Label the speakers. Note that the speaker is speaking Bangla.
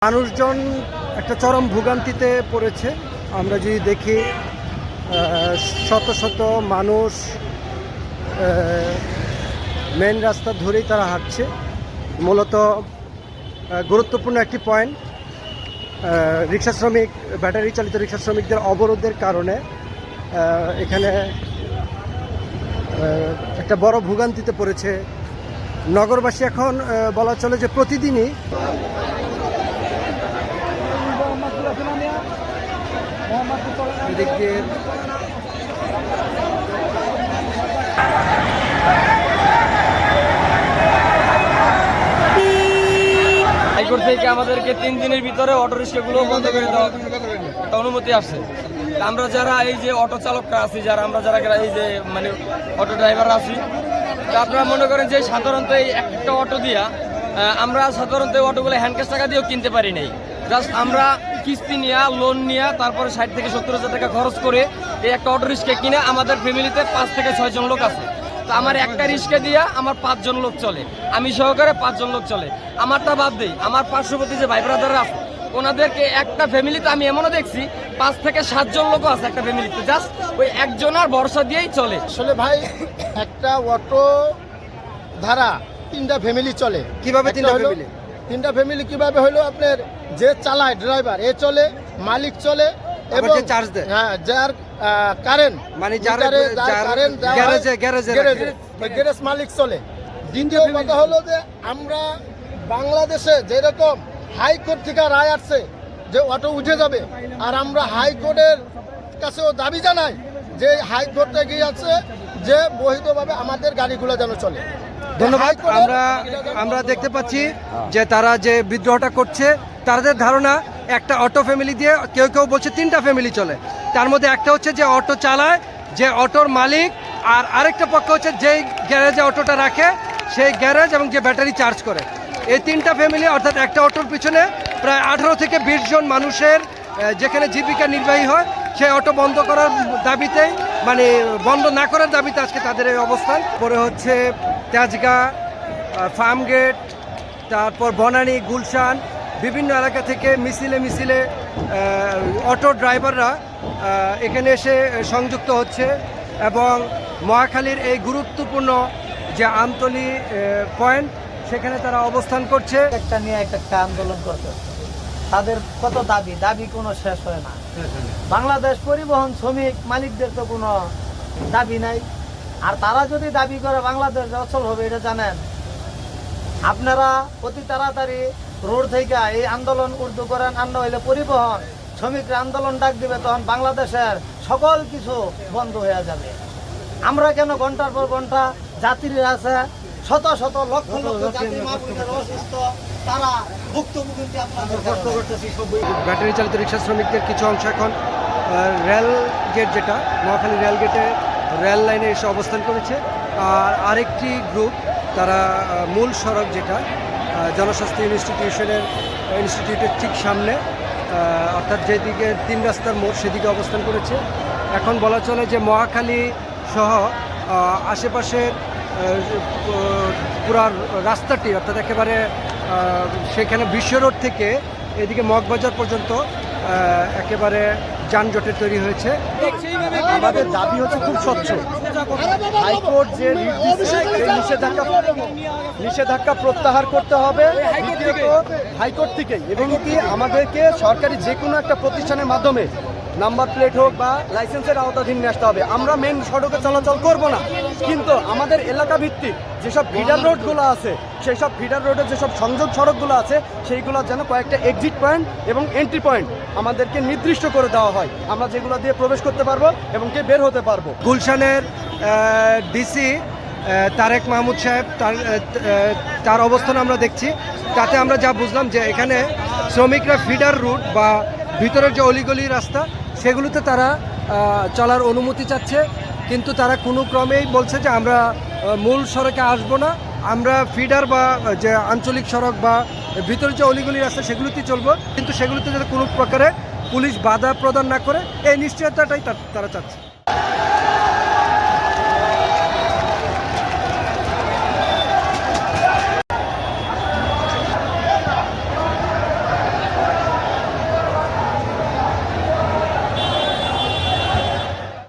Speaker 1: মানুষজন একটা চরম ভোগান্তিতে পড়েছে। আমরা যদি দেখি শত শত মানুষ মেন রাস্তা ধরেই তারা হাঁটছে। মূলত গুরুত্বপূর্ণ একটি পয়েন্ট, রিক্সা শ্রমিক, ব্যাটারি চালিত রিক্সা শ্রমিকদের অবরোধের কারণে এখানে একটা বড় ভোগান্তিতে পড়েছে নগরবাসী। এখন বলা চলে যে প্রতিদিনই এদিক দিয়ে
Speaker 2: হাইকোর্ট থেকে আমাদেরকে 3 দিনের ভিতরে অটো রিক্সাগুলো বন্ধ করে দেওয়ার একটা অনুমতি আসছে। আমরা যারা এই যে অটো চালকরা আছি, আমরা যারা এই যে মানে অটো ড্রাইভার আছি, আপনারা মনে করেন যে সাধারণত এই একটা অটো দিয়া আমরা সাধারণত অটোগুলো হ্যান্ড ক্যাশ টাকা দিয়েও কিনতে পারি নাই। জাস্ট আমরা কিস্তি নিয়ে, লোন নিয়ে, তারপরে 60 থেকে 70,000 টাকা খরচ করে এই একটা অটো রিক্সা কিনে আমাদের ফ্যামিলিতে 5 থেকে 6 জন লোক আছে। তো আমার একটা রিক্সা দিয়ে আমার 5 জন লোক চলে, আমি সহকারে 5 জন লোক চলে। আমারটা বাদ দেই, আমার পার্শ্ববর্তী যে ভাই ব্রাদাররা আছে ওনাদেরকে একটা ফ্যামিলিতে আমি এমনও দেখছি 5 থেকে 7 জন লোকও আছে একটা ফ্যামিলিতে, জাস্ট ওই একজনের ভরসা দিয়েই চলে।
Speaker 3: আসলে ভাই একটা অটো ধারা 3টা ফ্যামিলি চলে।
Speaker 1: কিভাবে
Speaker 3: 3টা ফ্যামিলি কিভাবে হলো? আপনার যে চালায় ড্রাইভার এ চলে, মালিক চলে এবং
Speaker 1: চার্জ দেয়,
Speaker 3: হ্যাঁ, যার কারেন্ট
Speaker 1: মানে
Speaker 3: গ্যারেজ মালিক চলে। দ্বিতীয় কথা হলো যে আমরা বাংলাদেশে যেরকম হাইকোর্ট থেকে রায় আসছে যে অটো উঠে যাবে, আর আমরা হাইকোর্টের কাছেও দাবি জানাই যে হাইকোর্টে গিয়ে আছে যে বৈধভাবে আমাদের গাড়িগুলো যেন চলে।
Speaker 1: ধন্যবাদ। আমরা দেখতে পাচ্ছি যে তারা যে বিদ্রোহটা করছে, তাদের ধারণা একটা অটো ফ্যামিলি দিয়ে, কেউ কেউ বলছে 3টা ফ্যামিলি চলে। তার মধ্যে একটা হচ্ছে যে অটো চালায়, যে অটোর মালিক, আর আরেকটা পক্ষ হচ্ছে যেই গ্যারেজে অটোটা রাখে সেই গ্যারেজ এবং যে ব্যাটারি চার্জ করে। এই 3টা ফ্যামিলি, অর্থাৎ একটা অটোর পিছনে প্রায় 18 থেকে 20 জন মানুষের যেখানে জীবিকা নির্বাহী হয়, সেই অটো বন্ধ করার দাবিতেই, মানে বন্ধ না করার দাবিতে আজকে তাদের এই অবস্থান। পরে হচ্ছে তেজগাঁ, ফার্মগেট, তারপর বনানী, গুলশান, বিভিন্ন এলাকা থেকে মিছিলে অটো ড্রাইভাররা এখানে এসে সংযুক্ত হচ্ছে এবং মহাখালীর এই গুরুত্বপূর্ণ যে আমতলী পয়েন্ট, সেখানে তারা অবস্থান করছে।
Speaker 4: একটা নিয়ে একটা আন্দোলন করতে, তাদের কত দাবি কোনো শেষ হয় না। বাংলাদেশ পরিবহন শ্রমিক মালিকদের তো কোনো দাবি নাই, আর তারা যদি দাবি করে বাংলাদেশ অচল হবে এটা জানেন আপনারা। অতি তাড়াতাড়ি রোড থেকে এই আন্দোলন উর্দু করেন, আন্না হইলে পরিবহন শ্রমিকরা আন্দোলন ডাক দিবে, তখন বাংলাদেশের সকল কিছু বন্ধ হয়ে যাবে। আমরা কেন ঘন্টার পর ঘন্টা যাত্রীরা আছে, শত শত লক্ষ লক্ষ যাত্রী অসুস্থ, তারা ভুক্তভোগী আপনাদের কষ্ট করতেছি।
Speaker 1: ব্যাটারি চালিত রিক্সা শ্রমিকদের কিছু অংশ এখন রেল গেট, যেটা মহাখালী রেল গেটে রেল লাইনে এসে অবস্থান করেছে। আর আরেকটি গ্রুপ তারা মূল সড়ক, যেটা জনস্বাস্থ্য ইনস্টিটিউটের ঠিক সামনে, অর্থাৎ যেদিকে 3 রাস্তার মোড়, সেদিকে অবস্থান করেছে। এখন বলা চলে যে মহাখালী সহ আশেপাশের পুরা রাস্তাটি, অর্থাৎ একেবারে সেখানে বিশ্ব রোড থেকে এদিকে মগবাজার পর্যন্ত একেবারে যানজটের তৈরি হয়েছে।
Speaker 3: আমাদের দাবি হচ্ছে খুব স্বচ্ছ। হাইকোর্ট যে নিষেধাজ্ঞা প্রত্যাহার করতে হবে হাইকোর্ট থেকেই, এবং কি আমাদেরকে সরকারি যে কোনো একটা প্রতিষ্ঠানের মাধ্যমে নাম্বার প্লেট হোক বা লাইসেন্সের আওতাধীন নিয়ে আসতে হবে। আমরা মেন সড়কে চলাচল করব না, কিন্তু আমাদের এলাকা ভিত্তিক যেসব ফিডার রোডগুলো আছে, সেই সব ফিডার রোডের যেসব সংযোগ সড়কগুলো আছে, সেইগুলো যেন কয়েকটা এক্সিট পয়েন্ট এবং এন্ট্রি পয়েন্ট আমাদেরকে নির্দিষ্ট করে দেওয়া হয়, আমরা যেগুলো দিয়ে প্রবেশ করতে পারবো এবং কে বের হতে পারবো।
Speaker 1: গুলশানের ডিসি তারেক মাহমুদ সাহেব, তার অবস্থান আমরা দেখছি। তাতে আমরা যা বুঝলাম যে এখানে শ্রমিকরা ফিডার রুট বা ভিতরের যে অলিগলি রাস্তা, সেগুলোতে তারা চলার অনুমতি চাচ্ছে, কিন্তু তারা কোনো ক্রমেই বলছে যে আমরা মূল সড়কে আসবো না, আমরা ফিডার বা যে আঞ্চলিক সড়ক বা ভিতরের যে অলিগলি রাস্তা সেগুলোতেই চলবো, কিন্তু সেগুলোতে যাতে কোনো প্রকারে পুলিশ বাধা প্রদান না করে, এই নিশ্চয়তাটাই তারা চাচ্ছে।